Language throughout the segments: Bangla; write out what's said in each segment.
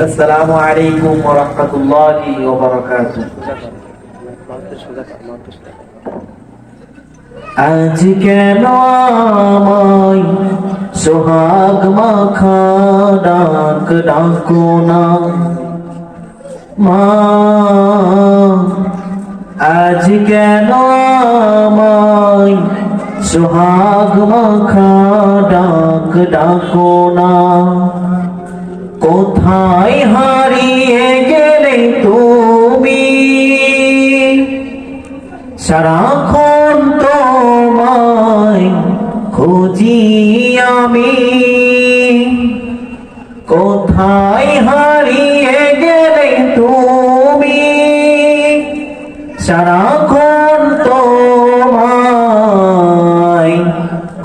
আসসালামু আলাইকুম ওয়া রাহমাতুল্লাহি ওয়া বারাকাতুহু। আজ কেন আমায় সোহাগ মাখা ডাক ডাকো না মা, আজ কেন আমায় সোহাগ মাখা ডাক ডাকো না। কোথায় হারিয়ে গেলে তুমি, সারাক্ষণ তোমায় খুঁজি আমি। কোথায় হারিয়ে গেলে তুমি, সারাক্ষণ তোমায়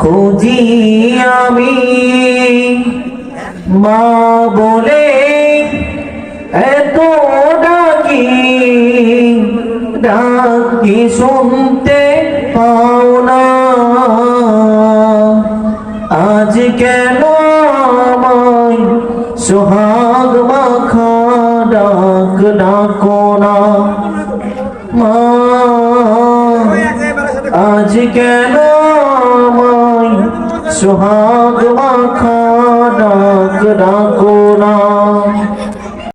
খুঁজি আমি। মা বলে এত ডাকি, ডাকি শুনতে পাও না। আজ কেন আমায় সোহাগ মাখা ডাক ডাকো না মা, আজ কেন আমায় সোহাগ মাখা ডাক ডাকো